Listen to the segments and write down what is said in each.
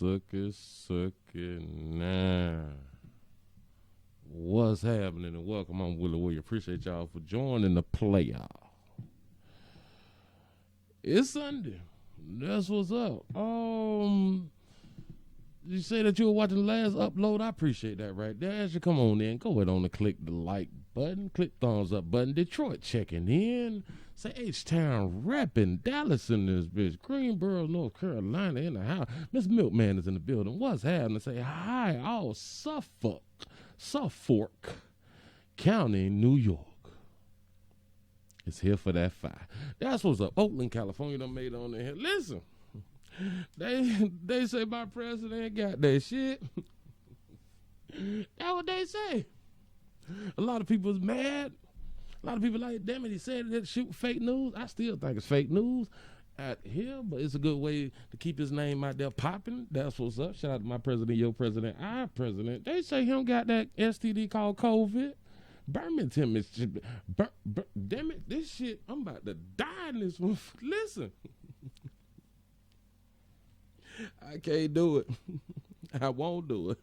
Sucky now. What's happening? And welcome. I'm Willie. Appreciate y'all for joining the playoff. It's Sunday. That's what's up. You say that you were watching the last upload. I appreciate that right there. As you come on in, go ahead on and click the like button, click thumbs up button. Detroit checking in. Say H-Town repping. Dallas in this bitch. Greensboro, North Carolina in the house. Miss Milkman is in the building. What's happening? Say hi, all Suffolk County, New York. It's here for that fire. That's what's up. Oakland, California done made on there. Listen, they say my president got that shit. That's what they say. A lot of people is mad. A lot of people like, damn it, he said that shit was fake news. I still think it's fake news out here, but it's a good way to keep his name out there popping. That's what's up. Shout out to my president, your president, our president. They say he don't got that STD called COVID. Birmingham is shit. Damn it, this shit, I'm about to die in this one. Listen. I can't do it. I won't do it.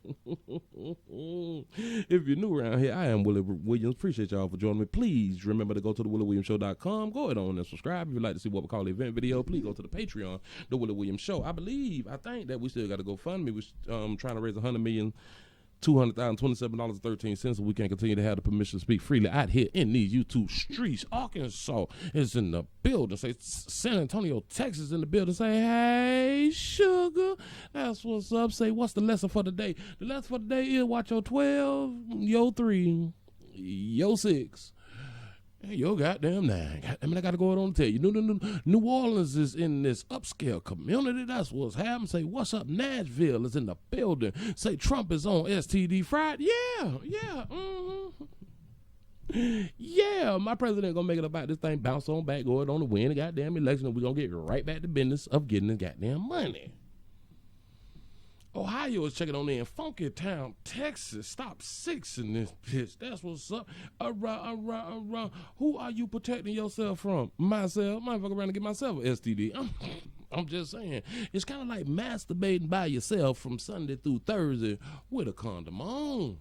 If you're new around here, I am Willie Williams. Appreciate y'all for joining me. Please remember to go to the WillieWilliamsShow.com. Go ahead on and subscribe. If you'd like to see what we call the event video, please go to the Patreon, the Willie Williams Show. I think that we still got to GoFundMe. We're trying to raise $100,200,027.13 so we can continue to have the permission to speak freely out here in these YouTube streets. Arkansas is in the building. Say San Antonio, Texas in the building. Say, hey, sugar. That's what's up. Say, what's the lesson for the day? The lesson for the day is watch your 12, your 3, your 6. Yo, goddamn 9. I got to go ahead on and tell you. New Orleans is in this upscale community. That's what's happening. Say, what's up? Nashville is in the building. Say, Trump is on STD Friday. Yeah. Yeah, my president gonna make it about this thing, bounce on back, go ahead on to win the goddamn election, and we're gonna get right back to business of getting the goddamn money. Ohio is checking on in. Funky Town, Texas. Stop 6 in this bitch. That's what's up. Who are you protecting yourself from? Myself. Motherfucker around to get myself an STD. I'm just saying. It's kind of like masturbating by yourself from Sunday through Thursday with a condom on.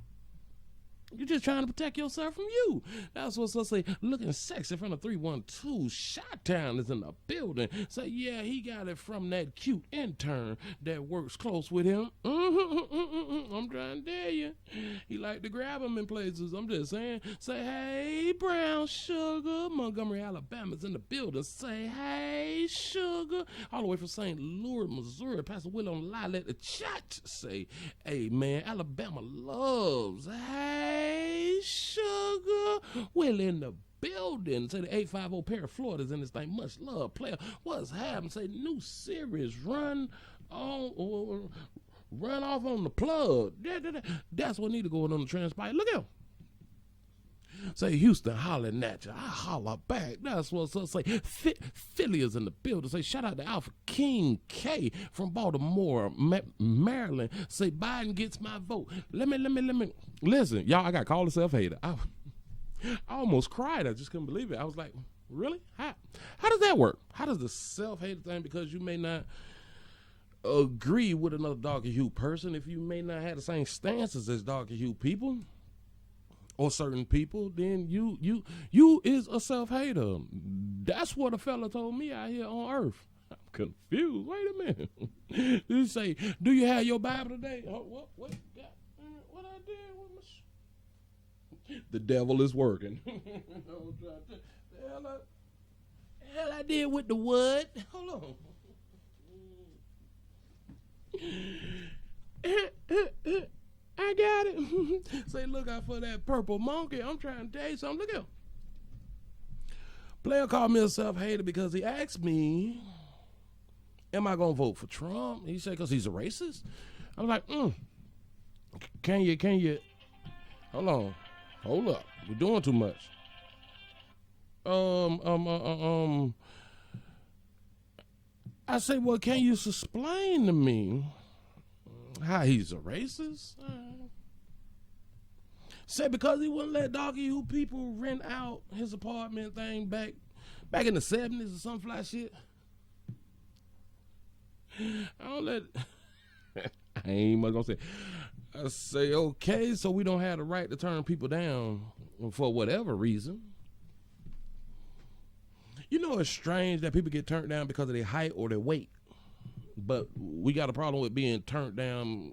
You're just trying to protect yourself from you. That's what's up. Say, looking sexy from the 312. Chi-Town is in the building. Say, yeah, he got it from that cute intern that works close with him. I'm trying to tell you. He like to grab him in places. I'm just saying. Say, hey, brown sugar. Montgomery, Alabama's in the building. Say, hey, sugar. All the way from St. Louis, Missouri. Pastor Willie on the line. Let the chat say, hey, man, Alabama loves. Hey, sugar. Will in the building. Say the 850 pair of Florida's in this thing. Much love, player. What's happening? Say new series run off on the plug. That's what need to go on the transpire. Look out. Say Houston hollering at you. I holler back. That's what's up. Say Philly is in the building. Say shout out to Alpha King K from Baltimore, Maryland. Say Biden gets my vote. Let me. Listen, y'all, I got called a self-hater. I almost cried. I just couldn't believe it. I was like, really? How does that work? How does the self-hater thing, because you may not agree with another darker hue person, if you may not have the same stances as darker hue people, or certain people, then you is a self-hater. That's what a fella told me out here on earth. I'm confused. Wait a minute. You say, do you have your Bible today? Oh, what I did with my the devil is working. The hell I did with the wood. Hold on. I got it. Say, look out for that purple monkey. I'm trying to tell you something. Look out. Player called me a self-hater because he asked me, am I going to vote for Trump? He said, because he's a racist. I was like, can you, hold up. We're doing too much. I say, well, can you explain to me how he's a racist? Say because he wouldn't let doggy who people rent out his apartment thing back in the 70s or some fly shit. I don't let I ain't much gonna say. I say, okay, so we don't have the right to turn people down for whatever reason. You know, it's strange that people get turned down because of their height or their weight. But we got a problem with being turned down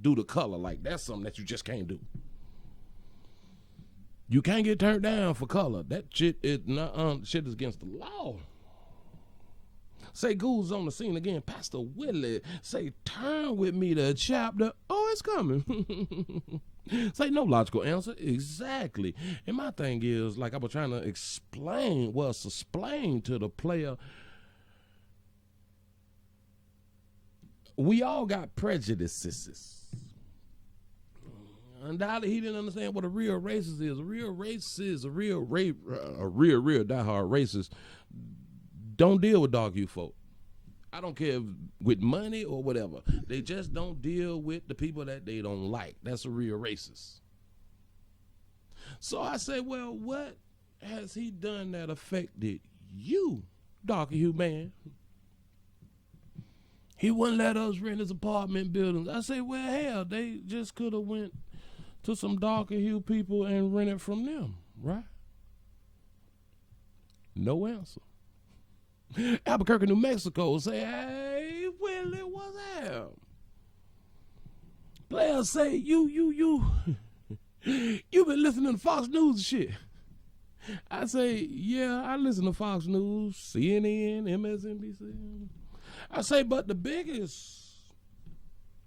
due to color. Like, that's something that you just can't do. You can't get turned down for color. That shit is not shit is against the law. Say Goose on the scene again. Pastor Willie, say turn with me to chapter. Oh, it's coming. Say no logical answer. Exactly. And my thing is, like I was trying to explain to the player, we all got prejudices. Undoubtedly, he didn't understand what a real racist is. A real racist, a real diehard racist don't deal with dark you folk. I don't care if with money or whatever. They just don't deal with the people that they don't like. That's a real racist. So I said, well, what has he done that affected you, darker hue man? He wouldn't let us rent his apartment buildings. I say, well, hell, they just could have went to some darker hue people and rented from them, right? No answer. Albuquerque, New Mexico, say, hey, Willie, what's up? Players say, you been listening to Fox News and shit. I say, yeah, I listen to Fox News, CNN, MSNBC. I say, but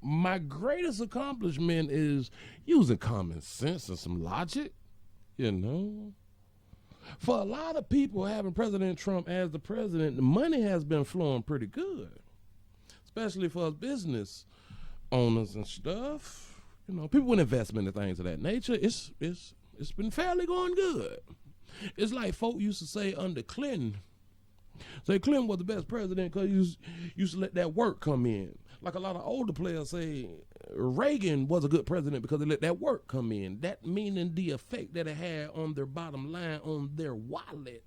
my greatest accomplishment is using common sense and some logic, you know. For a lot of people, having President Trump as the president, the money has been flowing pretty good, especially for us business owners and stuff. You know, people with investment and things of that nature. It's been fairly going good. It's like folk used to say under Clinton. Say Clinton was the best president because he used to let that work come in. Like a lot of older players say, Reagan was a good president because he let that work come in. That meaning the effect that it had on their bottom line, on their wallet.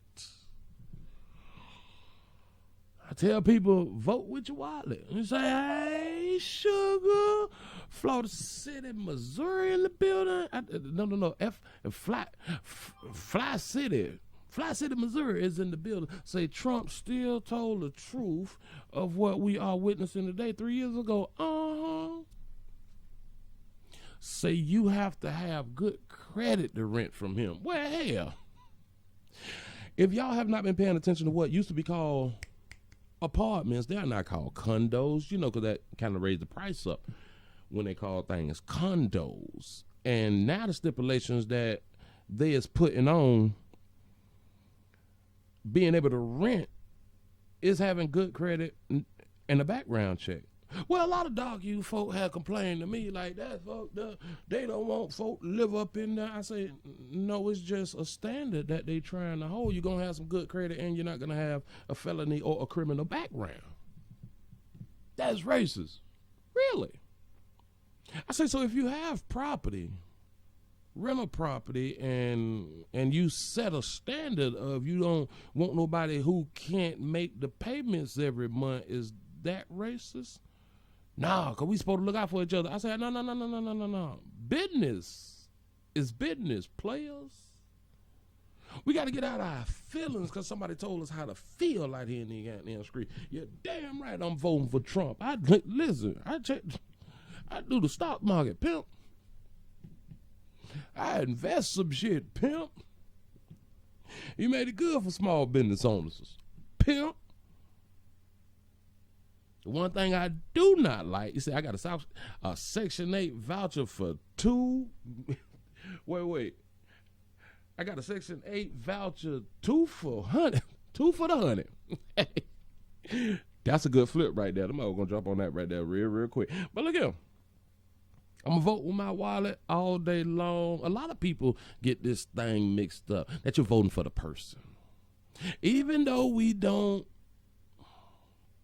I tell people, vote with your wallet. You say, hey, sugar, Florida City, Missouri in the building. No. Fly City. Fly City, Missouri is in the building. Say Trump still told the truth of what we are witnessing today 3 years ago. Say you have to have good credit to rent from him. Well, hell, if y'all have not been paying attention to what used to be called apartments, they are not called condos, you know, because that kind of raised the price up when they call things condos. And now the stipulations that they is putting on being able to rent is having good credit and a background check. Well, a lot of dog you folk have complained to me like that, folk, they don't want folk to live up in there. I say, no, it's just a standard that they trying to hold. You're going to have some good credit and you're not going to have a felony or a criminal background. That's racist. Really? I say, so if you have property, rental property, and you set a standard of you don't want nobody who can't make the payments every month, is that racist? Nah, because we supposed to look out for each other. I said, no. Business is business, players. We got to get out of our feelings because somebody told us how to feel out here in the goddamn street. You're damn right I'm voting for Trump. Listen, I do the stock market, pimp. I invest some shit, pimp. You made it good for small business owners, pimp. The one thing I do not like, you see, I got a Section 8 voucher for two. Wait. I got a Section 8 voucher, 2 for $100. 2 for the $100. That's a good flip right there. I'm going to jump on that right there real quick. But look here. I'm going to vote with my wallet all day long. A lot of people get this thing mixed up, that you're voting for the person. Even though we don't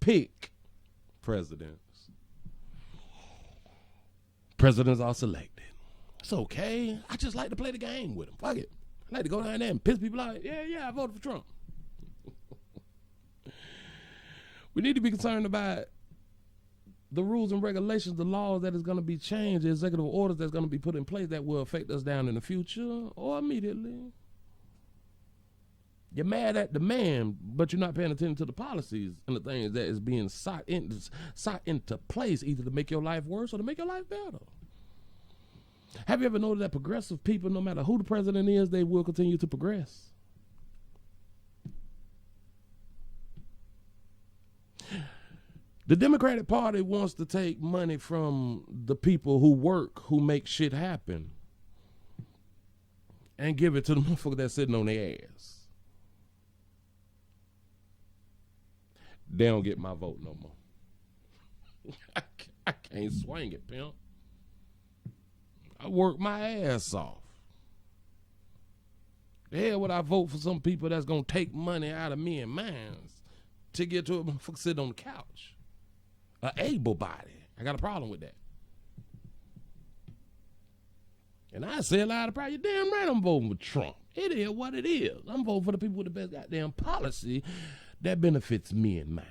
pick presidents, presidents are selected. It's okay. I just like to play the game with them. Fuck it. I like to go down there and piss people out. Yeah, I voted for Trump. We need to be concerned about the rules and regulations, the laws that is going to be changed, the executive orders that's going to be put in place that will affect us down in the future or immediately. You're mad at the man, but you're not paying attention to the policies and the things that is being sought into place, either to make your life worse or to make your life better. Have you ever noticed that progressive people, no matter who the president is, they will continue to progress? The Democratic Party wants to take money from the people who work, who make shit happen, and give it to the motherfucker that's sitting on their ass. They don't get my vote no more. I can't swing it, pimp. I work my ass off. The hell would I vote for some people that's going to take money out of me and mine to get to a motherfucker sitting on the couch? A able body. I got a problem with that. And I say a lot of pride. You're damn right I'm voting for Trump. It is what it is. I'm voting for the people with the best goddamn policy that benefits me and mine.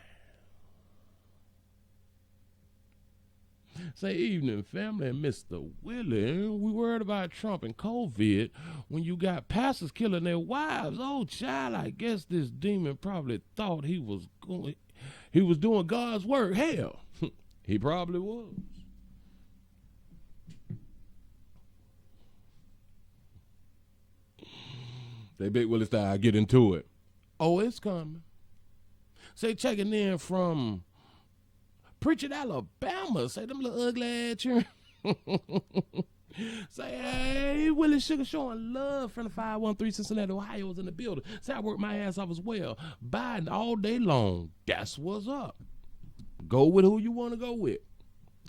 Say evening, family, and Mr. Willie. We worried about Trump and COVID when you got pastors killing their wives. Oh, child, I guess this demon probably thought he was doing God's work. Hell, he probably was. They Big Willie style, get into it. Oh, it's coming. Say checking in from Pritchard, Alabama. Say them little ugly ass children. Say, hey, Willie Sugar showing love from the 513 Cincinnati, Ohio is in the building. Say I work my ass off as well. Biden all day long. That's what's up. Go with who you want to go with.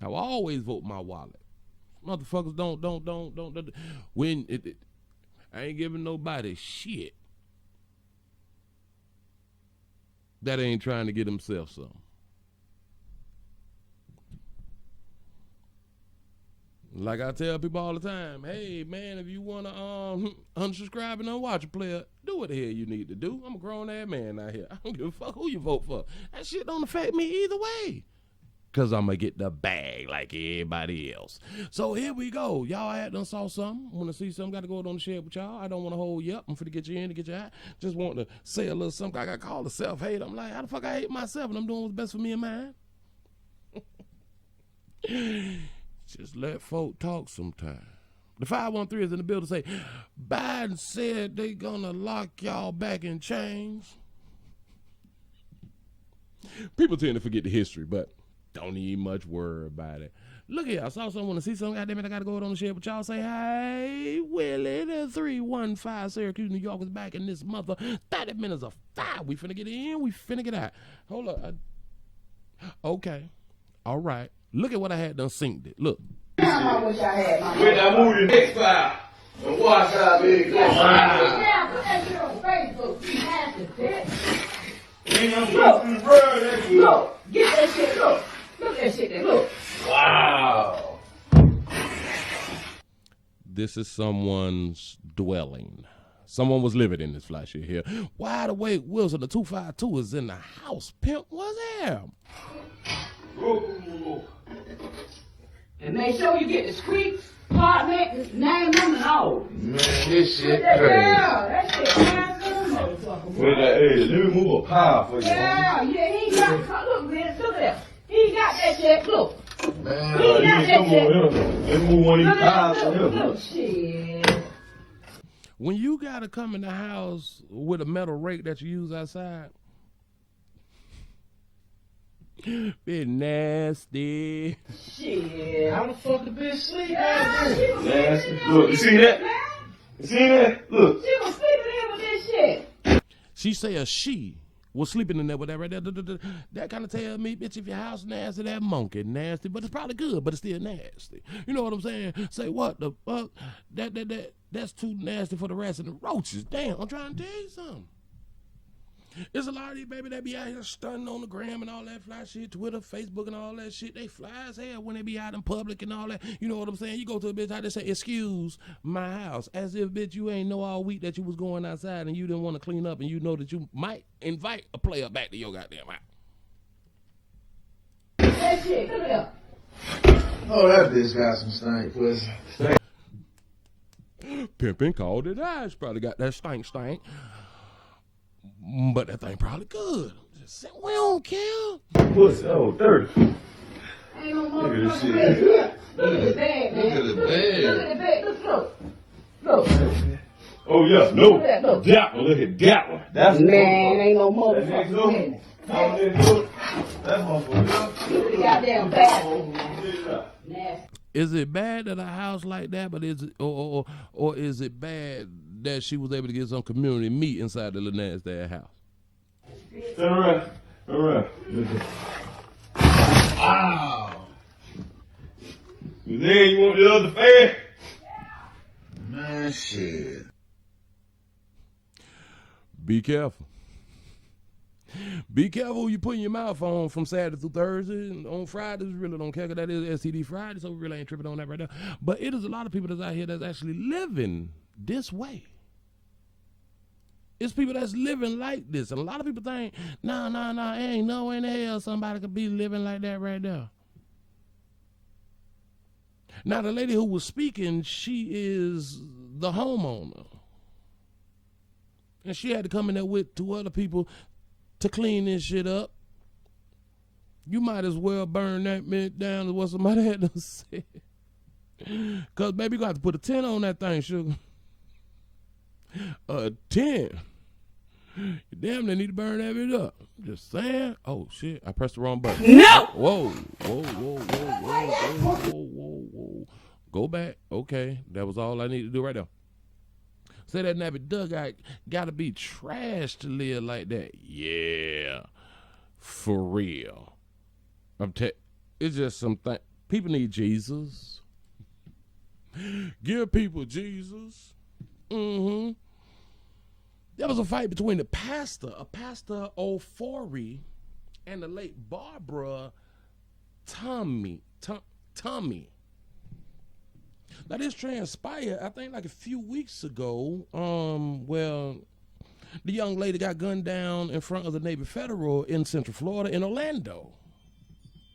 I will always vote my wallet. Motherfuckers don't. When I ain't giving nobody shit that ain't trying to get himself some. Like I tell people all the time, hey man, if you wanna unsubscribe and unwatch a player, do what the hell you need to do. I'm a grown ass man out here. I don't give a fuck who you vote for. That shit don't affect me either way. Cause I'm gonna get the bag like everybody else. So here we go. Y'all had done saw something. Wanna see something, gotta go on the shed with y'all. I don't wanna hold you up. I'm finna get you in to get you out. Just want to say a little something. I got called a self-hate. I'm like, how the fuck I hate myself and I'm doing what's best for me and mine? Just let folk talk sometime. The 513 is in the building say, Biden said they gonna lock y'all back in chains. People tend to forget the history, but don't even much worry about it. Look here, I saw someone to see something. Goddamn it, I gotta go on the shed with y'all. Say, hey, Willie, the 315 Syracuse, New York is back in this mother. 30 minutes of fire. We finna get in, we finna get out. Hold up. Okay. All right. Look at what I had done synced it. Look. I wish I had my When I moved to the next file, and watch how big it Now, put that shit on Facebook. You have to bitch. Look, get that shit, look. Look at that shit there, look. Wow. This is someone's dwelling. Someone was living in this fly shit here. Wide Awake Wilson, the 252 is in the house. Pimp was there. And make sure you get the streets, apartment, name, number, and all. Man, this shit Yeah, crazy. that shit fine, motherfucker. Wait, hey, let me move a pile for you. Yeah, he got, look, man, look at that. He got that shit, look. Man, He got you that come shit. on here. Let me move one of these piles for him. Look, shit. When you gotta come in the house with a metal rake that you use outside, bit nasty. Shit. How the fuck the bitch sleep? Nasty. Look, you see that? You see that? Look. She was sleeping in with this shit. She say a she was sleeping in there with that right there. That kind of tell me, bitch, if your house nasty, that monkey nasty. But it's probably good, but it's still nasty. You know what I'm saying? Say what the fuck? That's too nasty for the rest of the roaches. Damn, I'm trying to tell you something. There's a lot of these baby that be out here stunning on the gram and all that fly shit, Twitter, Facebook, and all that shit. They fly as hell when they be out in public and all that. You know what I'm saying? You go to a bitch out there say, excuse my house. As if, bitch, you ain't know all week that you was going outside and you didn't want to clean up and you know that you might invite a player back to your goddamn house. That shit, look at Oh, that bitch got some stank pussy. Pimpin' called it ice. Probably got that stank. But that thing probably good. Just saying, we don't care. Pussy, oh, dirty. Ain't no Look at this motherfucking shit. Look at the bag, man. Look at the bag. Look at the bag. Look. Oh, yeah, no. Look at that, look. That one, look at that one. That's Man, ain't no That next motherfucking door. business. Oh, next door. That motherfucker. Look at the goddamn bag, man. Nasty. Is it bad that a house like that, but is it or is it bad that she was able to get some community meat inside the little nasty house? Turn around. Turn around. Ow. Then you want the other fan? Man, shit. Be careful. Be careful who you put your mouth on from Saturday through Thursday. And on Fridays, we really don't care because that is STD Friday, so we really ain't tripping on that right now. But it is a lot of people that's out here that's actually living this way. It's people that's living like this. And a lot of people think, no, ain't no way in the hell somebody could be living like that right there. Now, the lady who was speaking, she is the homeowner. And she had to come in there with 2 other people to clean this shit up. You might as well burn that mint down to what somebody had to say. Because, baby, you got to put a 10 on that thing, sugar. A 10. You damn, they need to burn that bit up. Just saying. Oh, shit. I pressed the wrong button. No! Whoa. Go back. Okay. That was all I need to do right now. Say that nappy dugout gotta be trash to live like that. Yeah. For real. It's just something. People need Jesus. Give people Jesus. Mm-hmm. There was a fight between a pastor Ofori, and the late Barbara Tommey. Now, this transpired, I think, like a few weeks ago. The young lady got gunned down in front of the Navy Federal in Central Florida in Orlando.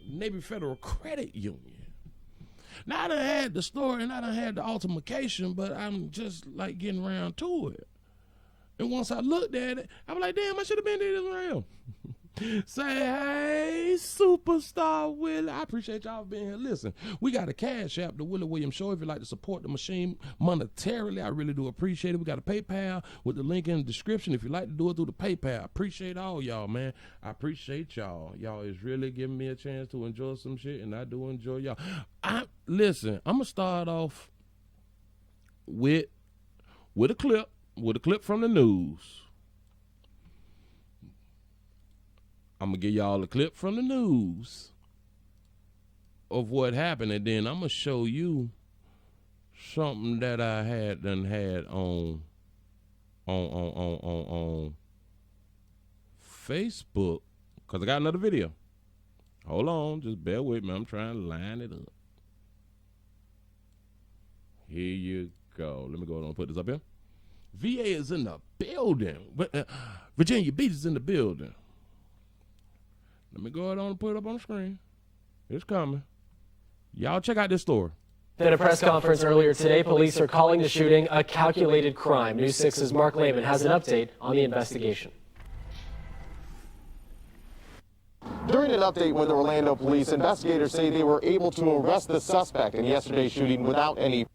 Navy Federal Credit Union. Now, I done had the story and I done had the altercation, but I'm just, like, getting around to it. And once I looked at it, I was like, damn, I should have been there this round. Say, hey, superstar Willie. I appreciate y'all being here. Listen, we got a cash app, the Willie Williams Show. If you'd like to support the machine monetarily, I really do appreciate it. We got a PayPal with the link in the description. If you'd like to do it through the PayPal, I appreciate all y'all, man. I appreciate y'all. Y'all is really giving me a chance to enjoy some shit, and I do enjoy y'all. Listen, I'm going to start off with a clip from the news. I'm going to give y'all a clip from the news of what happened, and then I'm going to show you something that I had on Facebook, because I got another video. Hold on, just bear with me. I'm trying to line it up. Here you go. Let me go ahead and put this up here. VA is in the building. Virginia Beach is in the building. Let me go ahead and put it up on the screen. It's coming. Y'all check out this story. At a press conference earlier today, police are calling the shooting a calculated crime. News 6's Mark Lehman has an update on the investigation. During an update with the Orlando police, investigators say they were able to arrest the suspect in yesterday's shooting without any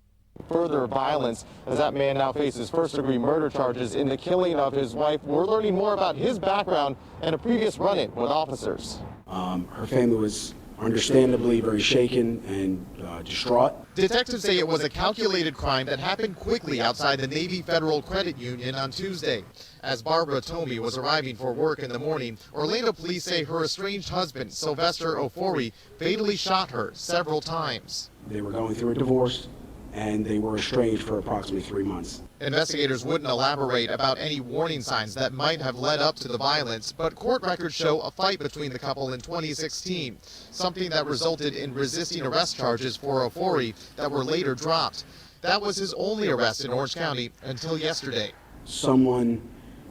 further violence, as that man now faces first-degree murder charges in the killing of his wife. We're learning more about his background and a previous run-in with officers. Her family was understandably very shaken and distraught. Detectives say it was a calculated crime that happened quickly outside the Navy Federal Credit Union on Tuesday. As Barbara Tommey was arriving for work in the morning, Orlando police say her estranged husband, Sylvester Ofori, fatally shot her several times. They were going through a divorce, and they were estranged for approximately 3 months. Investigators wouldn't elaborate about any warning signs that might have led up to the violence, but court records show a fight between the couple in 2016, something that resulted in resisting arrest charges for Ofori that were later dropped. That was his only arrest in Orange County until yesterday. Someone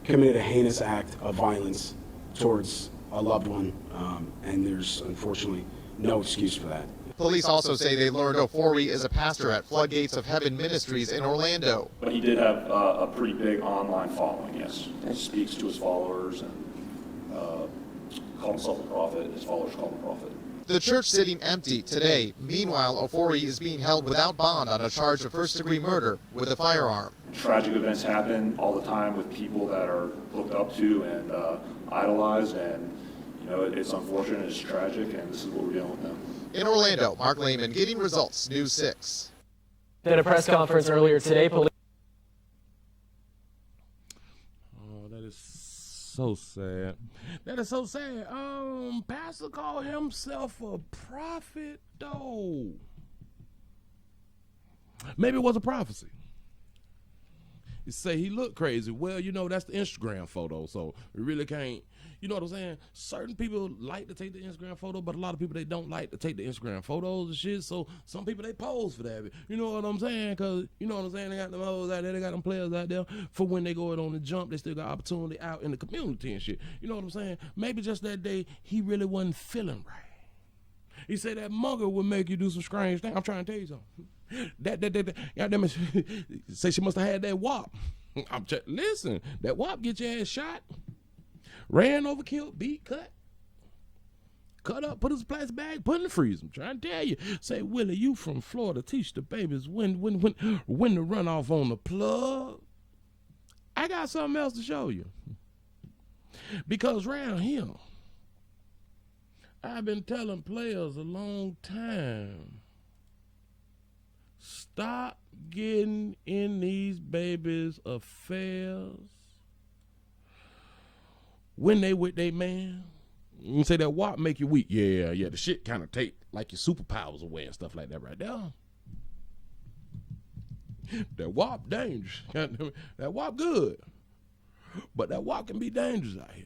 committed a heinous act of violence towards a loved one, and there's unfortunately no excuse for that. Police also say they learned Ofori is a pastor at Floodgates of Heaven Ministries in Orlando. But he did have a pretty big online following, yes. He speaks to his followers and called himself a prophet. His followers call him a prophet. The church sitting empty today. Meanwhile, Ofori is being held without bond on a charge of first-degree murder with a firearm. Tragic events happen all the time with people that are looked up to and idolized, and it's unfortunate, it's tragic, and this is what we're dealing with now. In Orlando, Mark Lehman, Getting Results, News 6. At a press conference earlier today, police. Oh, that is so sad. That is so sad. Pastor called himself a prophet, though. Maybe it was a prophecy. You say he looked crazy. Well, that's the Instagram photo, so we really can't. You know what I'm saying? Certain people like to take the Instagram photo, but a lot of people, they don't like to take the Instagram photos and shit, so some people, they pose for that. You know what I'm saying? Because, you know what I'm saying? They got them hoes out there, they got them players out there for when they go on the jump, they still got opportunity out in the community and shit. You know what I'm saying? Maybe just that day, he really wasn't feeling right. He said that mugger would make you do some strange things. I'm trying to tell you something. That say she must have had that wop. Listen, that wop get your ass shot. Ran over, killed, beat, cut up, put his plastic bag, put in the freezer. I'm trying to tell you. Say, Willie, you from Florida, teach the babies when to run off on the plug. I got something else to show you. Because around here, I've been telling players a long time, stop getting in these babies' affairs when they with they man. You say that WAP make you weak. Yeah, the shit kind of take like your superpowers away and stuff like that right there. That WAP dangerous. That WAP good. But that WAP can be dangerous out here.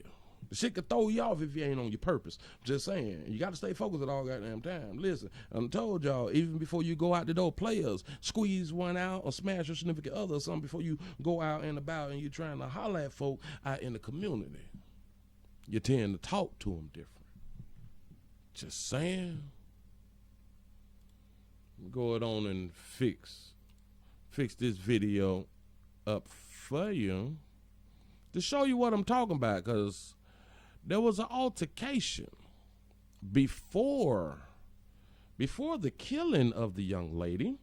The shit can throw you off if you ain't on your purpose. Just saying. You got to stay focused at all goddamn time. Listen, I told y'all, even before you go out the door, players, squeeze one out or smash your significant other or something before you go out and about and you're trying to holler at folk out in the community. You tend to talk to them different. Just saying. Go on and fix this video up for you to show you what I'm talking about, because there was an altercation before the killing of the young lady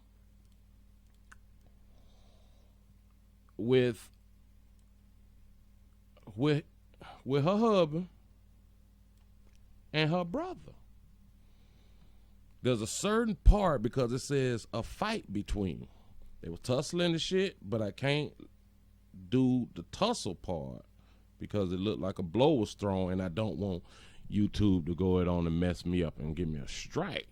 with her husband and her brother. There's a certain part, because it says a fight between. They were tussling and shit, but I can't do the tussle part because it looked like a blow was thrown, and I don't want YouTube to go on and mess me up and give me a strike.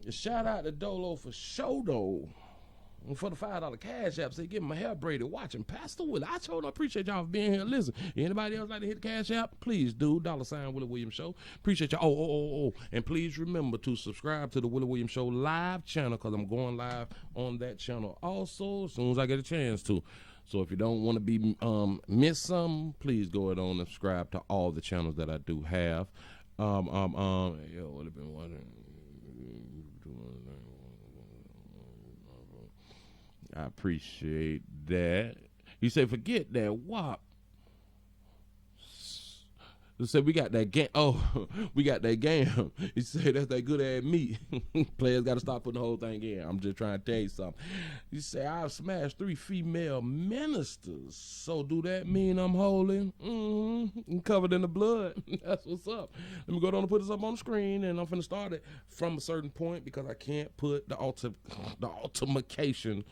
Shout out to Dolo for show though. For the $5 cash app, say give him a hair braided watching Pastor Willie. I told him I appreciate y'all for being here. Listen, anybody else like to hit the cash app? Please do. $ Willie Williams Show. Appreciate y'all. Oh. And please remember to subscribe to the Willie Williams Show live channel, because I'm going live on that channel also as soon as I get a chance to. So if you don't want to be miss something, please go ahead on and subscribe to all the channels that I do have. What have been wondering? I appreciate that. You say, forget that WAP. You say, we got that game. Oh, we got that game. You say, that's that good ass meat. Players got to stop putting the whole thing in. I'm just trying to tell you something. You say, I've smashed 3 female ministers. So do that mean I'm holy? I'm covered in the blood. That's what's up. Let me go down and put this up on the screen, and I'm finna start it from a certain point, because I can't put the ultimacation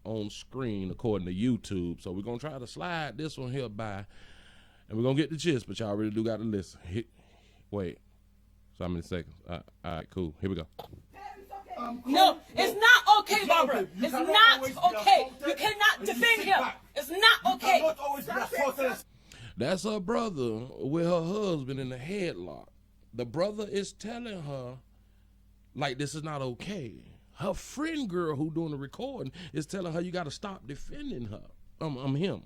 on screen according to YouTube. So we're gonna try to slide this one here by, and we're gonna get the gist, but y'all really do got to listen. Wait, so how many seconds? All right, cool, here we go. No, it's not okay, Barbara. It's not okay. You cannot defend him. It's not okay. That's her brother with her husband in the headlock. The brother is telling her, like, this is not okay. Her friend girl who doing the recording is telling her, you got to stop defending her. Him.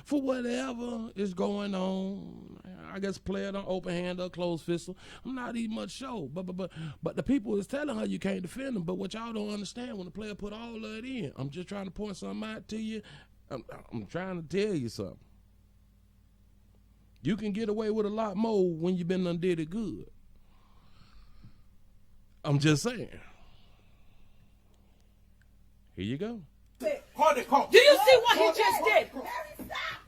For whatever is going on, I guess player don't open hand or closed fist. I'm not even much sure. But the people is telling her you can't defend them. But what y'all don't understand, when the player put all of it in, I'm just trying to point something out to you. I'm trying to tell you something. You can get away with a lot more when you've been undid it good. I'm just saying. Here you go. Call the cops. Do you see what he just did?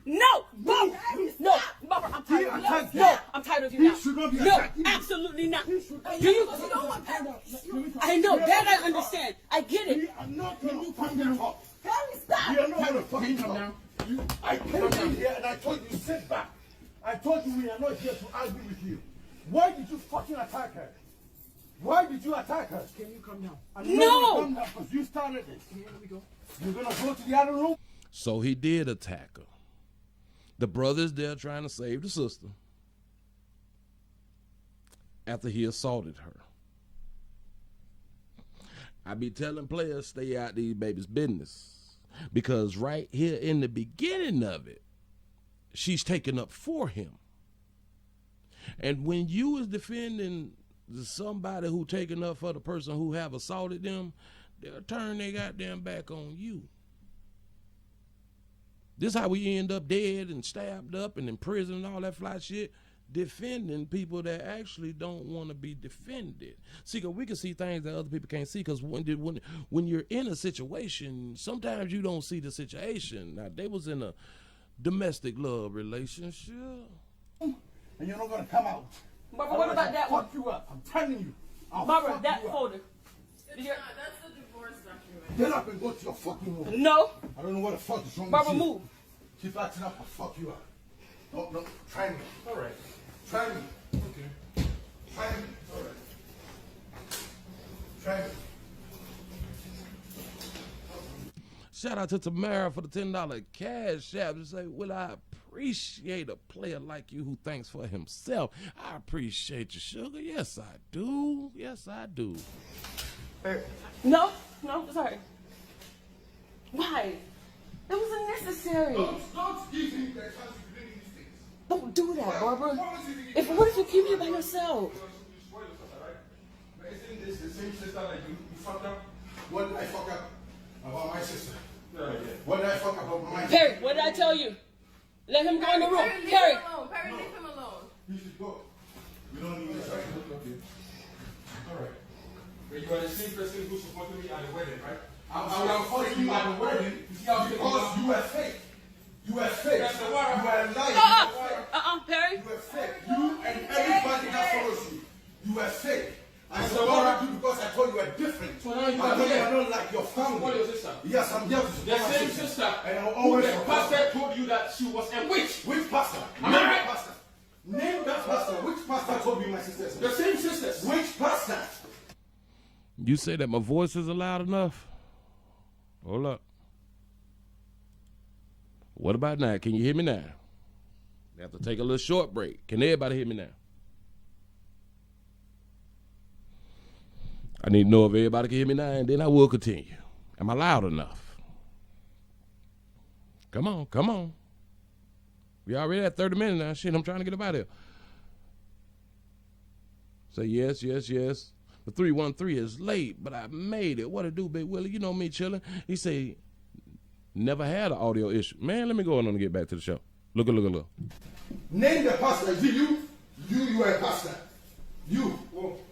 No, Barbara. No, Barbara, I'm tired of you. No, I'm tired of you now. No, absolutely not. Do you? I know that. I understand. I get it. I'm not going to come down. Harry, stop. We are not going to fucking come down. I came in here and I told you sit back. I told you we are not here to argue with you. Why did you fucking attack her? Why did you attack her? Can you come down? No! Come down because you started it. Come here, let me go. You're going to go to the other room? So he did attack her. The brother's there trying to save the sister after he assaulted her. I be telling players stay out these babies' business, because right here in the beginning of it, she's taking up for him. And when you is defending somebody who taking up for the person who have assaulted them, they'll turn their goddamn back on you. This how we end up dead and stabbed up and in prison and all that fly shit, defending people that actually don't want to be defended. See, because we can see things that other people can't see, because when you're in a situation, sometimes you don't see the situation. Now, they was in a domestic love relationship. And you're not going to come out. Barbara, what about that one? Fuck you up. I'm telling you. Barbara, that folder. That's the divorce document. Get up and go to your fucking room. No. I don't know what the fuck is wrong Barbara, with you. move. Keep acting up, I'll fuck you up. No, try me. All right. Try me. Okay. Try me. All right. Try me. Shout out to Tamara for the $10 cash app. To say, well, I appreciate a player like you who thinks for himself. I appreciate you, sugar. Yes, I do. Yes, I do. No, sorry. Why? It was unnecessary. Don't give him the chance to bring these things. Don't do that, Barbara. What if you keep you by yourself? Isn't this the same sister that you fucked up? What did I fuck up about my sister? What did I fuck up about my sister? Perry, what did I tell you? Let him go in the room. Perry. Perry, leave him alone. You should go. We don't need this. Okay. All right. But you are the same person who supported me at the wedding, right? I will force you at the wedding because you were fake. You were fake. You were lying. Perry. You were fake. You and everybody that follows you. You were fake. I supported you because I told you were different. So now you I are told you here. I don't like your family. Support your sister. Yes, I'm here to support The my same sister. sister And I'll who always the support her. pastor told you that she was a witch. Which pastor? Am I right? Pastor. Name that pastor. Which pastor told me my sister is a The witch? same sisters. Which pastor? You say that my voice isn't loud enough? Hold up. What about now? Can you hear me now? I have to take a little short break. Can everybody hear me now? I need to know if everybody can hear me now, and then I will continue. Am I loud enough? Come on. We already at 30 minutes now. Shit, I'm trying to get up out of here. Say yes. The 313 is late, but I made it. What it do, Big Willie? You know me chilling. He say, never had an audio issue. Man, let me go on and get back to the show. Look. Name the pastor. Is it you? You are a pastor. You.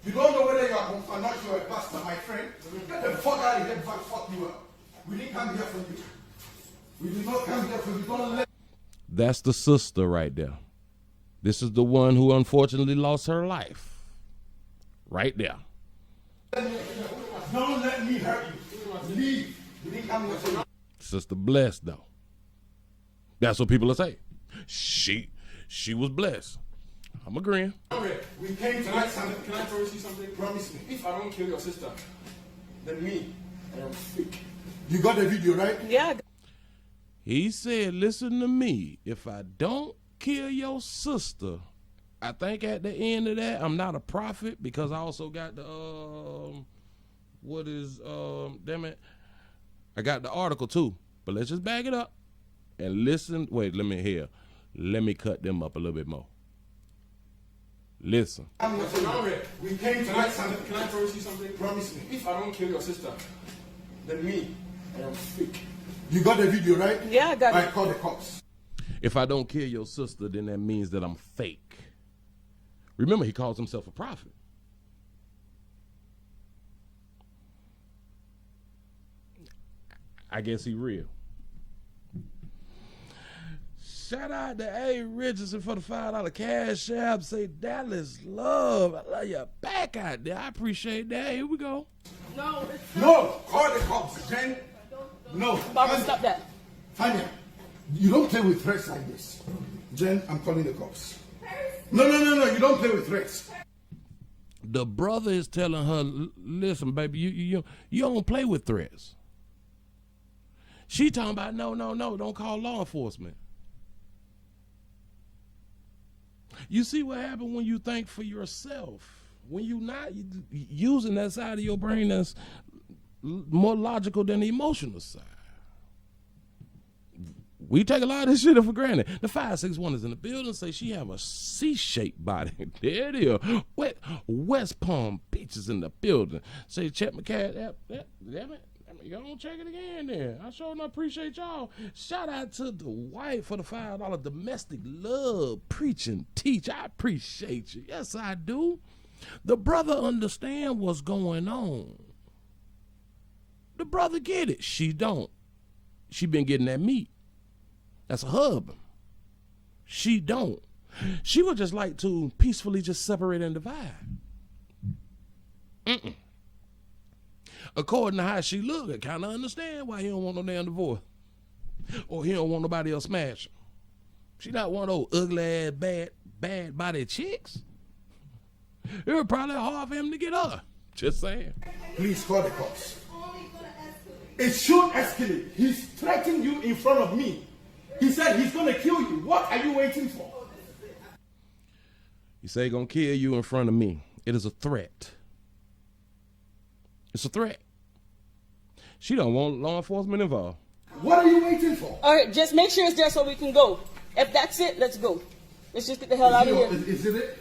You don't know whether you are or not you are a pastor, my friend. Get the fuck out of here before I fuck you up. We didn't come here for you. We did not come here for you. Don't let. That's the sister right there. This is the one who unfortunately lost her life. Right there. Don't let me hurt you. Leave. We didn't come here for you. Sister blessed though. That's what people are saying. She was blessed. I'm agreeing. We came to Can I promise you something? Promise me. If I don't kill your sister, then me, I am fake. You got the video, right? Yeah. He said, listen to me. If I don't kill your sister, I think at the end of that, I'm not a prophet, because I also got the, damn it. I got the article too, but let's just back it up. And listen, wait, let me cut them up a little bit more. Listen. We came tonight. Can I promise you something? Promise me. If I don't kill your sister, then me, I am fake. You got the video, right? Yeah, I got it. I call the cops. If I don't kill your sister, then that means that I'm fake. Remember, he calls himself a prophet. I guess he real. Shout out to A. Richardson for the $5 cash app. Say Dallas love. I love your back out there. I appreciate that. Here we go. No, it's No, call the cops, Jen. No. Barbara, stop that. Fanya, you don't play with threats like this. Jen, I'm calling the cops. No, you don't play with threats. The brother is telling her, listen, baby, you don't play with threats. She talking about, no, don't call law enforcement. You see what happened when you think for yourself. When you're not using that side of your brain that's more logical than the emotional side. We take a lot of this shit for granted. The 561 is in the building. Say she have a C-shaped body. There it is. West Palm Beach is in the building. Say check my cat. Damn it. Y'all gonna check it again then. I sure enough appreciate y'all. Shout out to the wife for the $5 domestic love preaching teach. I appreciate you. Yes, I do. The brother understand what's going on. The brother get it. She don't. She been getting that meat. That's a hub. She don't. She would just like to peacefully just separate and divide. According to how she look, I kind of understand why he don't want no damn divorce. Or he don't want nobody else smash her. She not one of those ugly ass, bad body chicks. It was probably hard for him to get her. Just saying. Please call the cops. It should escalate. He's threatening you in front of me. He said he's going to kill you. What are you waiting for? He say he's going to kill you in front of me. It is a threat. It's a threat. She don't want law enforcement involved. What are you waiting for? All right, just make sure it's there so we can go. If that's it, let's go. Let's just get the hell out of here. Is it it?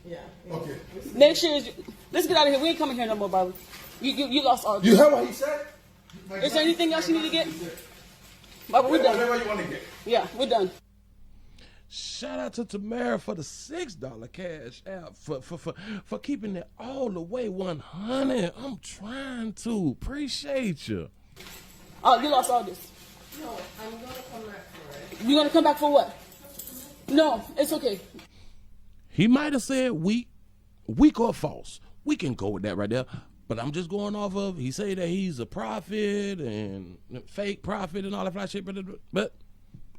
Yeah. Okay. Make sure let's get out of here. We ain't coming here no more, Barbara. You lost all. You heard what he said? Is there anything else you need to get? Barbara, we're done. Whatever you want to get. Yeah, we're done. Shout out to Tamara for the $6 cash app for keeping it all the way 100. I'm trying to. Appreciate you. Oh, you lost all this. no. I'm gonna come back for it. You gonna come back for what? No, it's okay. He might have said weak or false. We can go with that right there. But I'm just going off of, he say that he's a prophet and fake prophet and all that fly shit. But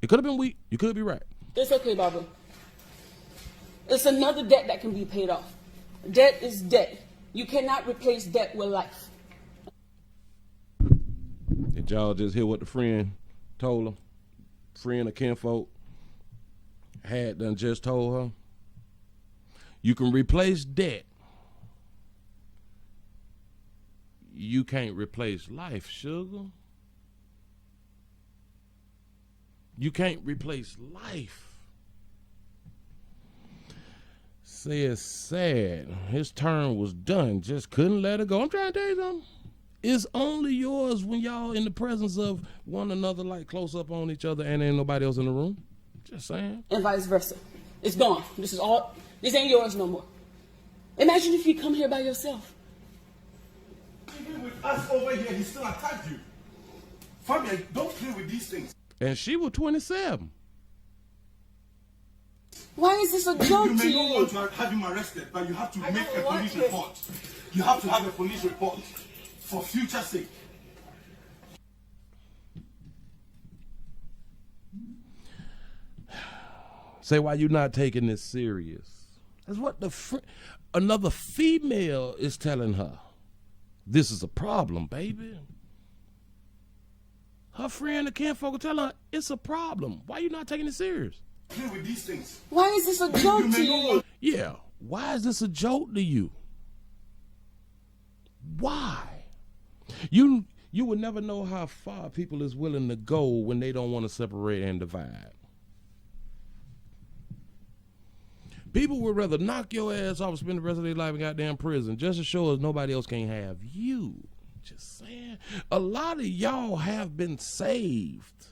it could have been weak. You could be right. It's okay, Barbara. It's another debt that can be paid off. Debt is debt. You cannot replace debt with life. Did y'all just hear what the friend told her? Friend of kinfolk had done just told her. You can replace debt. You can't replace life, sugar. You can't replace life. Says sad. His turn was done. Just couldn't let it go. I'm trying to tell you something. It's only yours when y'all in the presence of one another, like close up on each other, and ain't nobody else in the room. Just saying. And vice versa. It's gone. This ain't yours no more. Imagine if you come here by yourself. Even with us over here, he still attacked you. Fabian, don't play with these things. And she was 27. Why is this a joke You to may you? not want to have him arrested, but you have to make a police report. You have to have a police report for future sake. Say why you not taking this serious. That's what another female is telling her. This is a problem, baby. Her friend, the kinfolk, will tell her it's a problem. Why you not taking it serious? Play with these things. Why is this a joke to you? Yeah. Why is this a joke to you? Why? You You would never know how far people is willing to go when they don't want to separate and divide. People would rather knock your ass off and spend the rest of their life in goddamn prison just to show us nobody else can't have you. Just saying. A lot of y'all have been saved.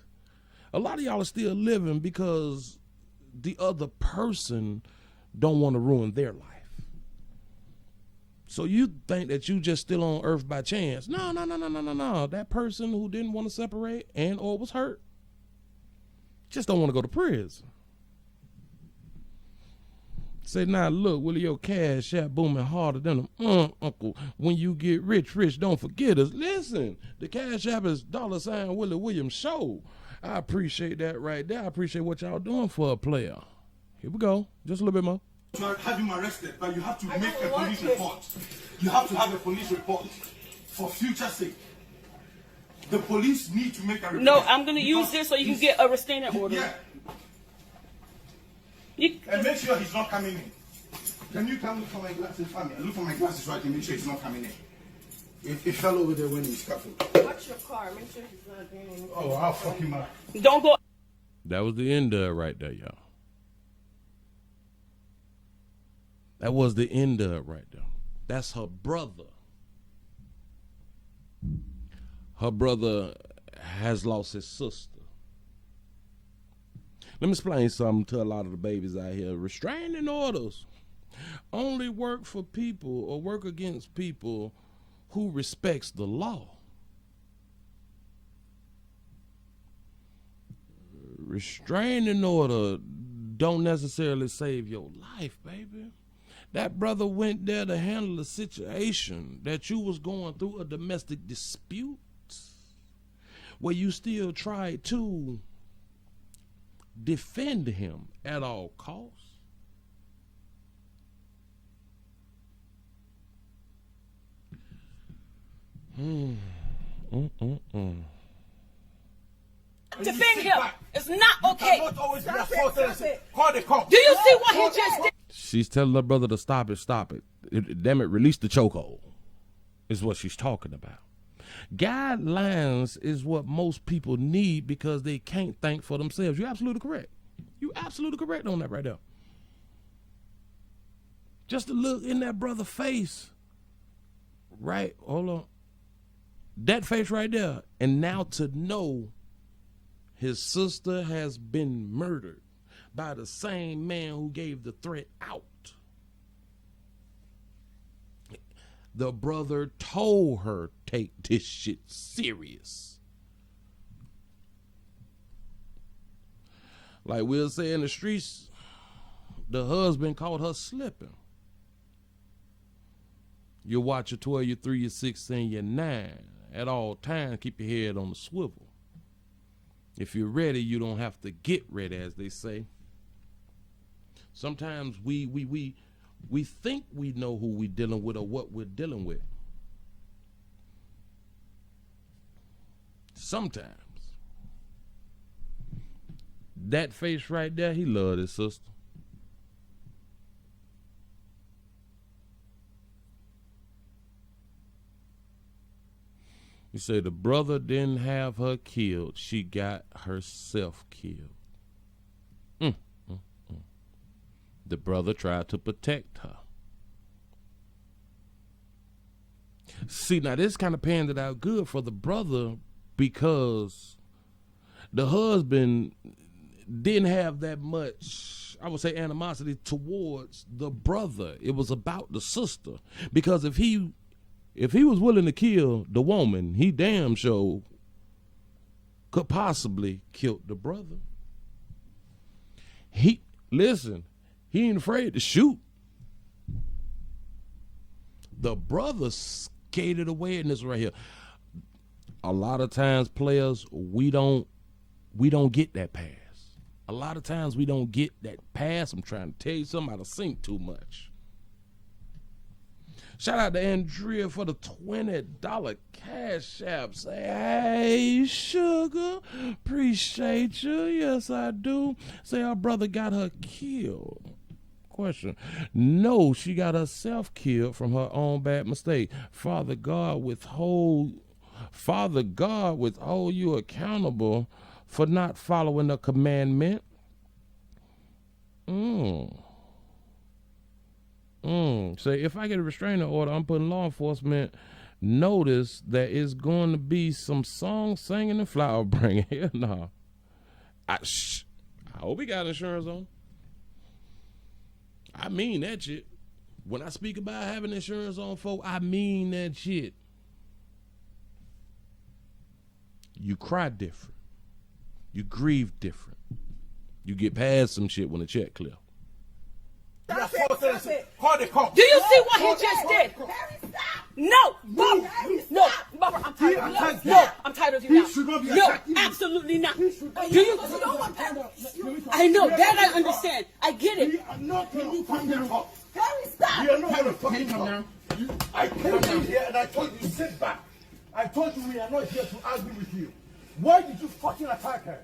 A lot of y'all are still living because the other person don't want to ruin their life. So you think that you just still on earth by chance. No. That person who didn't want to separate and or was hurt just don't want to go to prison. Say, now look, Willie, your cash app booming harder than them. Uncle, when you get rich, don't forget us. Listen, the cash app is $ Willie Williams Show. I appreciate that right there. I appreciate what y'all doing for a player. Here we go. Just a little bit more. To have him arrested, but you have to make a police report. You have to have a police report for future sake. The police need to make a report. No, I'm going to use this so you can get a restraining order. Yeah. And make sure he's not coming in. Can you come look for my glasses for me? Look for my glasses so I can make sure he's not coming in. It fell over there when he was careful. Watch your car. Make sure he's not doing anything. Oh, I'll fuck him up. Don't go. That was the end of it right there, y'all. That was the end of it right there. That's her brother. Her brother has lost his sister. Let me explain something to a lot of the babies out here. Restraining orders only work for people or work against people who respects the law. Restraining order don't necessarily save your life, baby. That brother went there to handle a situation that you was going through, a domestic dispute, where you still tried to defend him at all costs. Defend him. It's not okay. Stop it. Call the cops. Do you see what he just did? She's telling her brother to stop it. Damn it, release the chokehold, is what she's talking about. Guidelines is what most people need because they can't think for themselves. You're absolutely correct. You're absolutely correct on that right there. Just to look in that brother's face, right? Hold on. That face right there. And now to know his sister has been murdered by the same man who gave the threat out. The brother told her, take this shit serious. Like we'll say in the streets, the husband caught her slipping. You watch your 12, your 3, your 6, and your 9. At all times, keep your head on the swivel. If you're ready, you don't have to get ready, as they say. Sometimes we think we know who we're dealing with or what we're dealing with. Sometimes. That face right there, he loved his sister. You say the brother didn't have her killed. She got herself killed. The brother tried to protect her. See, now this kind of panned it out good for the brother because the husband didn't have that much, I would say, animosity towards the brother. It was about the sister. Because if he was willing to kill the woman, he damn sure could possibly kill the brother. He ain't afraid to shoot. The brother skated away in this right here. A lot of times, players, we don't get that pass. A lot of times we don't get that pass. I'm trying to tell you something, I don't think too much. Shout out to Andrea for the $20 cash app. Say, hey, sugar, appreciate you. Yes, I do. Say our brother got her killed. Question. No, she got herself killed from her own bad mistake. Father God, withhold Father God would hold you accountable for not following a commandment. Say, if I get a restraining order, I'm putting law enforcement notice that it's going to be some song singing and flower bringing. Hell no. I hope he got insurance on. I mean that shit. When I speak about having insurance on, folks, I mean that shit. You cry different. You grieve different. You get past some shit when the check clear. Call the cops. Do you see what he just did? No, Barbara. No, Barbara, I'm tired of you. No, I'm tired of you now. No, absolutely not. Do you? I know that. I understand. I get it. I'm not going to come down. Harry, stop! We are not going to fucking come down. I came in here and I told you sit back. I told you we are not here to argue with you. Why did you fucking attack her?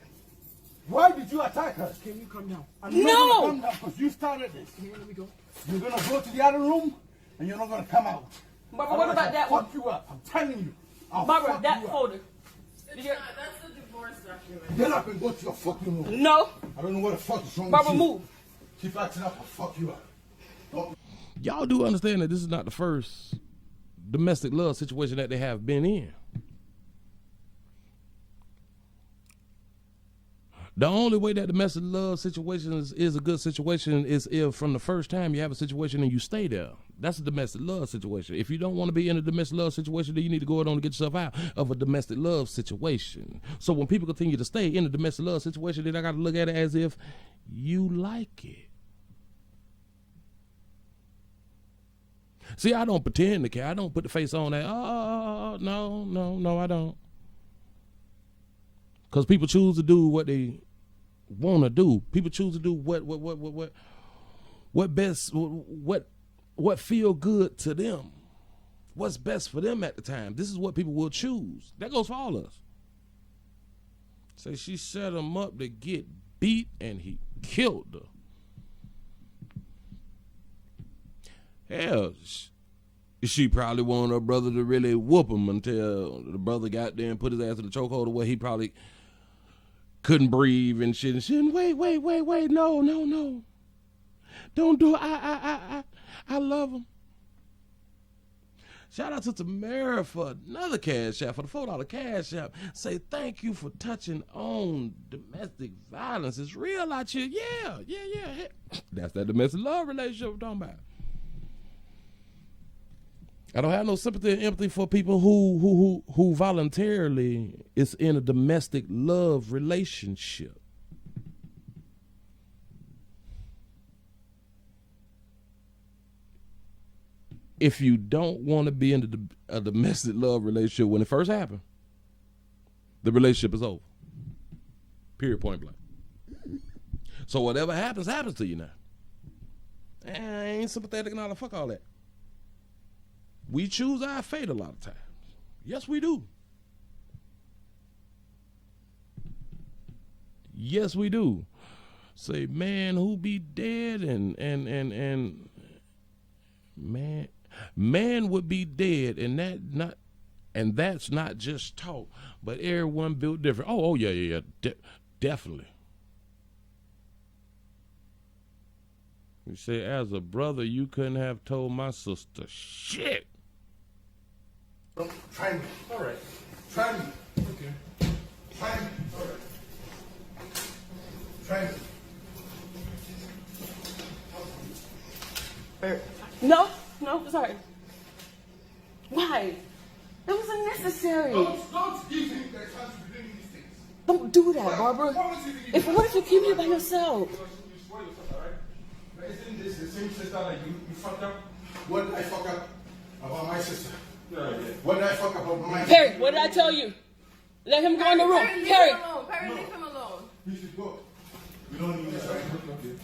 Why did you attack her? Can you come down? I'm not going to come down because you started this. Here, let me go. You're going to go to the other room and you're not going to come out. Barbara, what about that one? Fuck you up. I'm telling you. Barbara, that folder. That's the divorce document. Get up and go to your fucking room. No. I don't know what the fuck is wrong Barbara, with you. move. Keep acting up, I'll fuck you up. Y'all do understand that this is not the first domestic love situation that they have been in. The only way that domestic love situation is a good situation is if from the first time you have a situation and you stay there. That's a domestic love situation. If you don't want to be in a domestic love situation, then you need to go on and get yourself out of a domestic love situation. So when people continue to stay in a domestic love situation, then I got to look at it as if you like it. See, I don't pretend to care. I don't put the face on that. Oh, no, I don't. Because people choose to do what they want to do. People choose to do what feel good to them. What's best for them at the time. This is what people will choose. That goes for all of us. Say she set him up to get beat and he killed her. Hell, she probably wanted her brother to really whoop him until the brother got there and put his ass in the chokehold where he probably couldn't breathe and shit. And shit. Wait, no. Don't do it. I love him. Shout out to Tamara for another cash app, for the $4 cash app. Say thank you for touching on domestic violence. It's real out here. Yeah. That's that domestic love relationship we're talking about. I don't have no sympathy and empathy for people who voluntarily is in a domestic love relationship. If you don't want to be in a domestic love relationship when it first happened, the relationship is over. Period, point blank. So whatever happens to you now. I ain't sympathetic and all the fuck all that. We choose our fate a lot of times. Yes, we do. Yes, we do. Say, man, who be dead and man would be dead, and that's not just talk, but everyone built different. Oh yeah, definitely. You say, as a brother, you couldn't have told my sister shit. Try me. All right. Try me. Okay. Try me. All right. Try me. No, it's all right. Why? It was unnecessary. Don't give him the chance to bring these things. Don't do that, Barbara. What if you keep it by yourself? Isn't this the same sister that you fucked up? What did I fuck up about my sister? No idea. What did I fuck up about my sister? Perry, what did I tell you? Let him go in the room. Perry. Perry, leave him alone. He should go. We don't need this right now. Okay.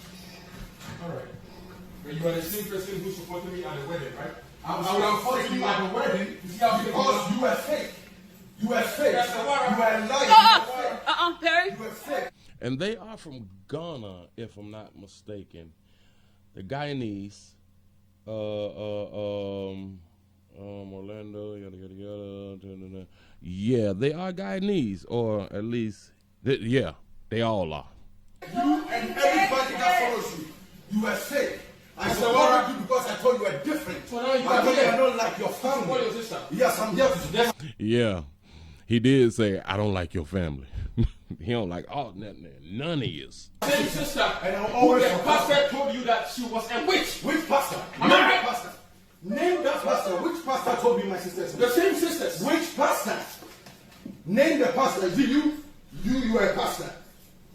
All right. But you are the same person who supported me at the wedding, right? I would have supported you at the wedding because you were fake. You were fake. You were lying. Perry. You were fake. And they are from Ghana, if I'm not mistaken. The Guyanese, Orlando, yada. Yeah, they are Guyanese, or at least, yeah, they all are. You and everybody that follows you, you are fake. I supported you because I told you are different. I told you I don't like your family. Yes, I'm here to Yeah, he did say, I don't like your family. He don't like none of yous. Same sister. And I'm always the pastor told you that she was a witch. Which pastor? Am I right? Pastor. Name that pastor. Which pastor told me my sisters? The same sisters. Which pastor? Name the pastor. Is it you? You are a pastor.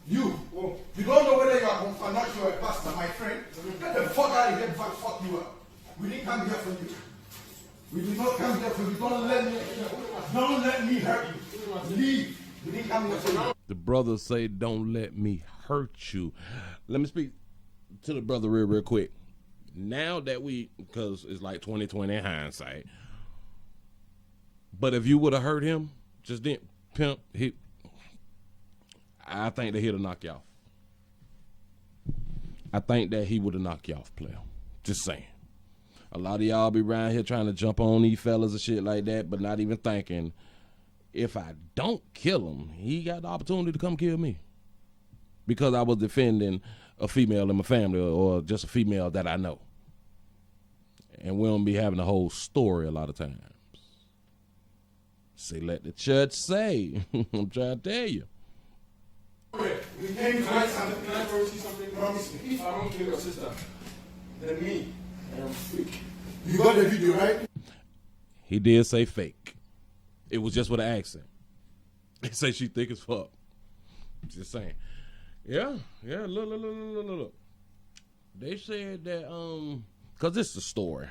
You don't know whether you are or not. You are a pastor, my friend. Get the fuck out of here before I fuck you up. We didn't come here for you. We did not come here for you. Don't let me hurt you. Leave. We didn't come here for you. The brother say, don't let me hurt you. Let me speak to the brother real quick. Now that because it's like 2020 in hindsight. But if you would have hurt him, just didn't pimp, I think that he'd have knocked you off. I think that he would have knocked you off, player. Just saying. A lot of y'all be around here trying to jump on these fellas and shit like that, but not even thinking, if I don't kill him, he got the opportunity to come kill me. Because I was defending a female in my family or just a female that I know. And we don't be having a whole story a lot of times. Say, let the church say. I'm trying to tell you. We came to find something. Can I promise you something? Promise me. If I don't kill your sister, then me, I am fake. You got the video, right? He did say fake. It was just with an accent. They say she thick as fuck. Just saying. Yeah, look. They said that, because this is a story.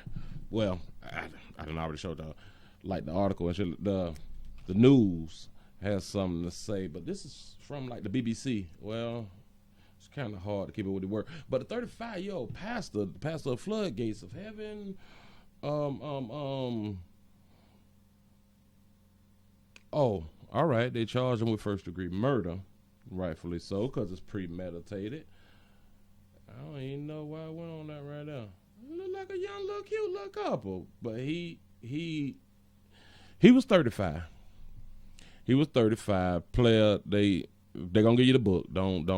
Well, I done already showed y'all, like the article and shit, the news has something to say, but this is from like the BBC. Well, it's kind of hard to keep it with the word. But the 35-year-old pastor, the pastor of Floodgates of Heaven, oh, all right, they charged him with first-degree murder, rightfully so, because it's premeditated. I don't even know why I went on that right now. Look like a young, little, cute little couple, but he was 35. He was 35. Player, they gonna give you the book. Don't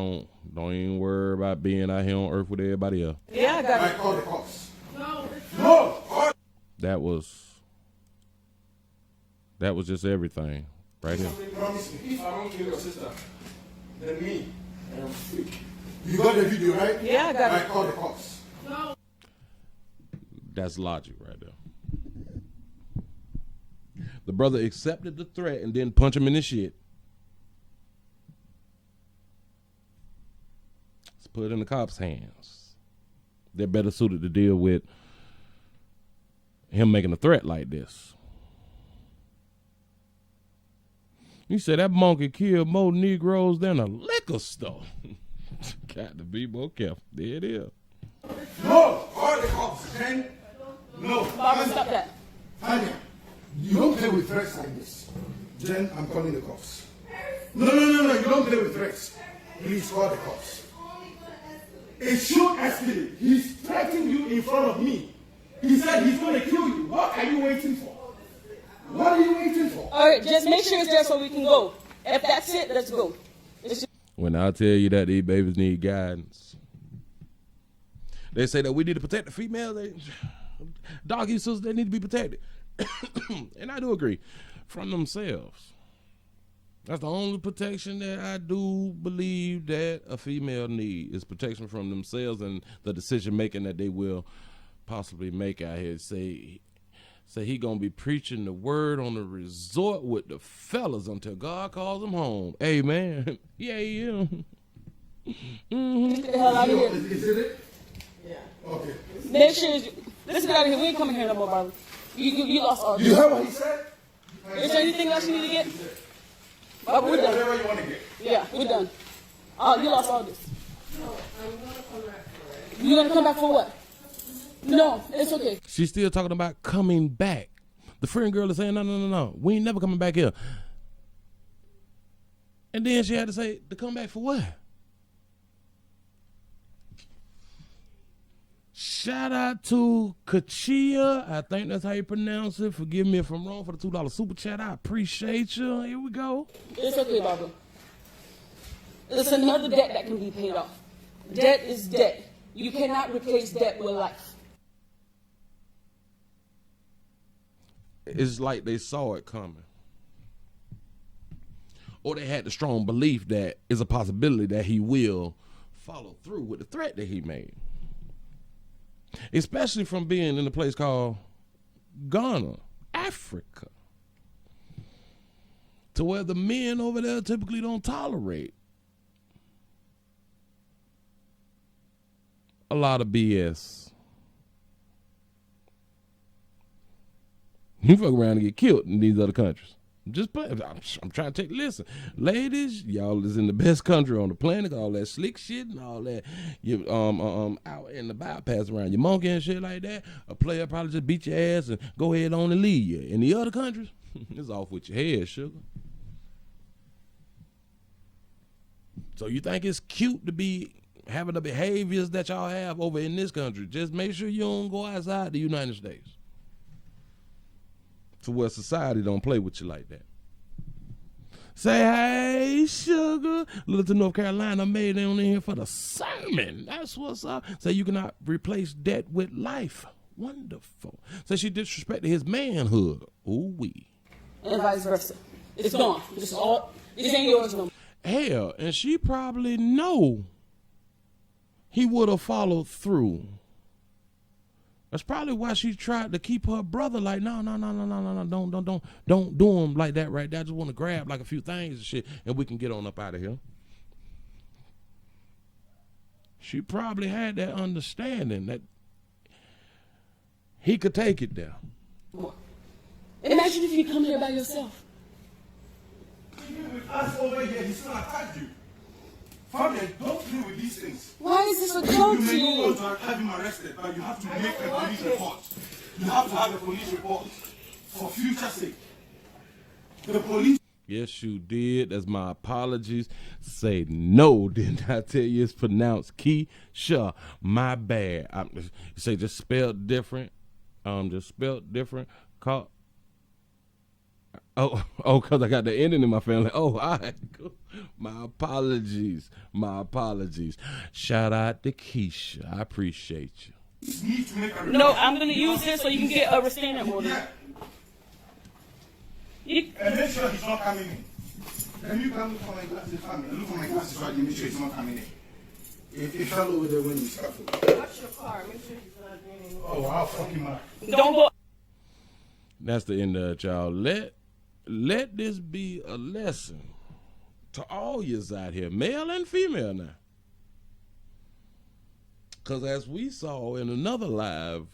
even worry about being out here on earth with everybody else. Yeah, I got it. I call the cops. No. That was just everything right here. Promise me. If I don't kill your sister, then me, I am fake. You got the video, right? Yeah, I got I it. call the cops. No. That's logic right there. The brother accepted the threat and didn't punch him in the shit. Let's put it in the cops' hands. They're better suited to deal with him making a threat like this. You said that monkey killed more Negroes than a liquor store. Got to be more careful. There it is. No, call the cops, okay? No. Barbara, stop that. Tanya, you don't play with threats like this. Then I'm calling the cops. No, you don't play with threats. Please call the cops. It should escalate. He's threatening you in front of me. He said he's going to kill you. What are you waiting for? What are you waiting for? All right, just make sure it's there so we can go. If that's it, let's go. When I tell you that these babies need guidance, they say that we need to protect the female. Doggy sisters, they need to be protected. And I do agree, from themselves. That's the only protection that I do believe that a female needs, is protection from themselves and the decision making that they will possibly make out here. Say he gonna be preaching the word on the resort with the fellas until God calls him home. Amen. Yeah, yeah. Get the hell out of here. Is it? Yeah. Okay. Make sure let's get out of here. We ain't coming here no more, Barbara. You lost all. You heard what he said? Is there anything else you need to get? Barbara, we're done. Whatever you want to get. Yeah, we're done. You lost all this. No, I'm gonna come back for it. You gonna come back for what? No, it's okay. She's still talking about coming back. The friend girl is saying, no. We ain't never coming back here. And then she had to say, to come back for what? Shout out to Kachia. I think that's how you pronounce it. Forgive me if I'm wrong, for the $2 super chat. I appreciate you. Here we go. It's okay, Barbara. It's another debt that can be paid off. Debt is debt. You cannot replace debt with life. It's like they saw it coming. Or they had the strong belief that it's a possibility that he will follow through with the threat that he made. Especially from being in a place called Ghana, Africa, to where the men over there typically don't tolerate a lot of BS. You fuck around and get killed in these other countries. Just play. I'm trying to listen, ladies. Y'all is in the best country on the planet. All that slick shit and all that. You out in the bypass around your monkey and shit like that. A player probably just beat your ass and go ahead on and leave you. In the other countries, it's off with your head, sugar. So you think it's cute to be having the behaviors that y'all have over in this country? Just make sure you don't go outside the United States, to where society don't play with you like that. Say, hey, sugar. Little to North Carolina made it on in here for the sermon. That's what's up. Say you cannot replace debt with life. Wonderful. Say she disrespected his manhood. Ooh-wee. And vice versa. It's gone. This ain't yours no more. Hell, and she probably know he would have followed through. That's probably why she tried to keep her brother like, no, don't do him like that right there. I just want to grab like a few things and shit, and we can get on up out of here. She probably had that understanding that he could take it there. Imagine if you come here by yourself. Even with us over here, he still attacked you. Family, don't play with these things. Why is this a joke You to may you? not want to have him arrested, but you have to make a police report. You have to have a police report for future sake. The police. Yes, you did. That's my apologies. Say no, didn't I tell you it's pronounced Keisha? My bad. You say just spelled different. Just spelled different. Because I got the ending in my family. Oh, all right. My apologies. Shout out to Keisha. I appreciate you. No, I'm going to use this so you can get a restraining order. And make sure he's not coming in. Can you come look for my glasses, family? Look for my glasses right here. Make sure he's not coming in. It fell over there when you scuffled. Watch your car. Make sure he's not getting. Oh, I'll fuck him up. Don't go. That's the end of it, y'all. Let this be a lesson to all yous out here, male and female now. Because as we saw in another live,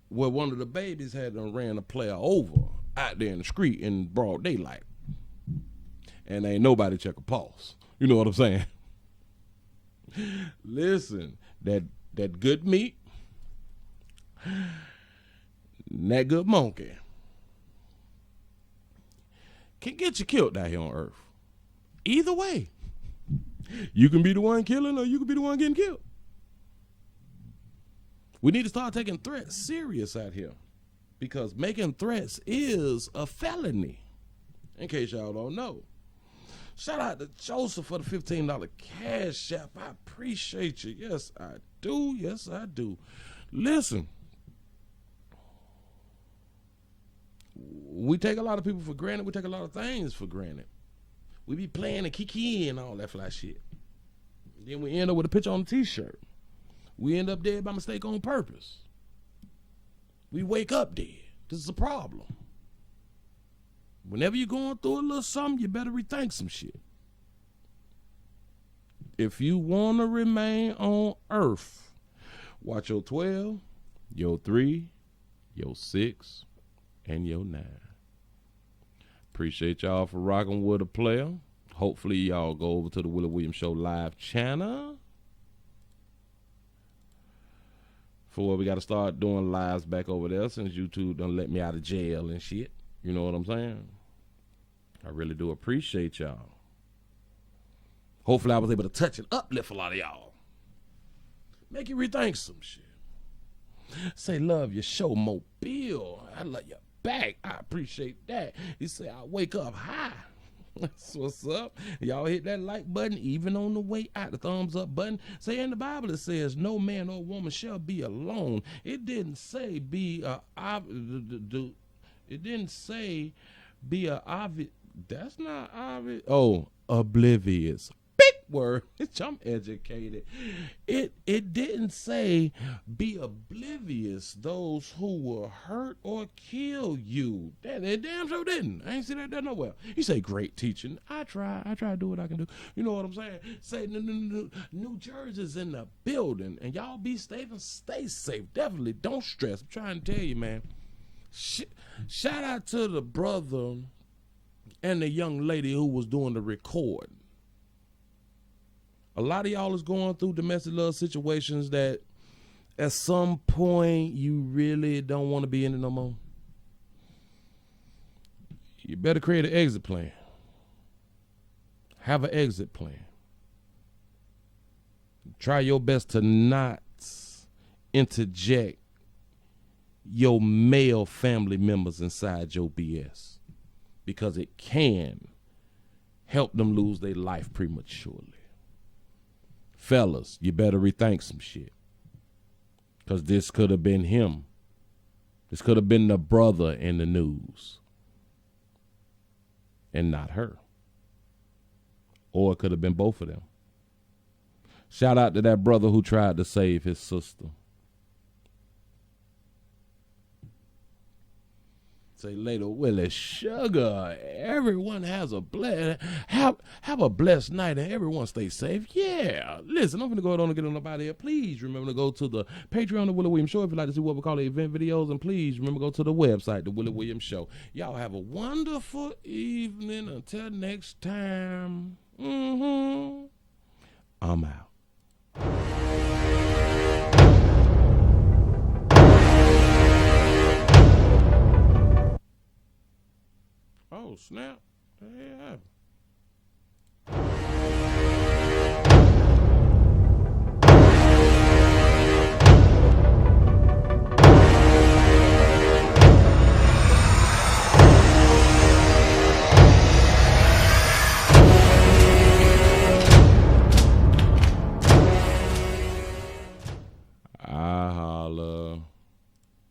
where one of the babies had ran a player over out there in the street in broad daylight. And ain't nobody check a pulse. You know what I'm saying? Listen, that good meat, that good monkey can get you killed out here on earth. Either way. You can be the one killing or you can be the one getting killed. We need to start taking threats serious out here, because making threats is a felony, in case y'all don't know. Shout out to Joseph for the $15 cash app. I appreciate you. Yes, I do. Yes, I do. Listen, we take a lot of people for granted. We take a lot of things for granted. We be playing and kiki and all that fly shit. Then we end up with a picture on a t-shirt. We end up dead by mistake on purpose. We wake up dead. This is a problem. Whenever you're going through a little something, you better rethink some shit. If you want to remain on earth, watch your 12, your 3, your 6, and your 9. Appreciate y'all for rocking with a player. Hopefully y'all go over to the Willie Williams Show live channel, for what we got to start doing lives back over there, since YouTube done let me out of jail and shit. You know what I'm saying? I really do appreciate y'all. Hopefully I was able to touch and uplift a lot of y'all. Make you rethink some shit. Say, love your show, Mobile. I love your back. I appreciate that. He said, I wake up high. That's what's up. Y'all hit that like button even on the way out. The thumbs up button. Say in the Bible it says no man or woman shall be alone. It didn't say be it didn't say be that's not obvious. Oh, oblivious. Big word. I'm educated. It didn't say be oblivious those who will hurt or kill you. That damn sure didn't. I ain't see that there nowhere. You say great teaching. I try to do what I can do. You know what I'm saying? Say New Jersey's in the building, and y'all be safe and stay safe. Definitely don't stress. I'm trying to tell you, man. Shout out to the brother and the young lady who was doing the recording. A lot of y'all is going through domestic love situations that at some point you really don't want to be in it no more. You better create an exit plan. Have an exit plan. Try your best to not interject your male family members inside your BS, because it can help them lose their life prematurely. Fellas, you better rethink some shit, because this could have been him. This could have been the brother in the news and not her. Or it could have been both of them. Shout out to that brother who tried to save his sister. Say later, Willie, sugar, everyone has a have a blessed night and everyone stay safe. Yeah, listen, I'm going to go on and get on up out of here. Please remember to go to the Patreon of the Willie Williams Show if you'd like to see what we call the event videos, and please remember to go to the website, the Willie Williams Show. Y'all have a wonderful evening. Until next time, I'm out. Oh, snap. What the hell happened?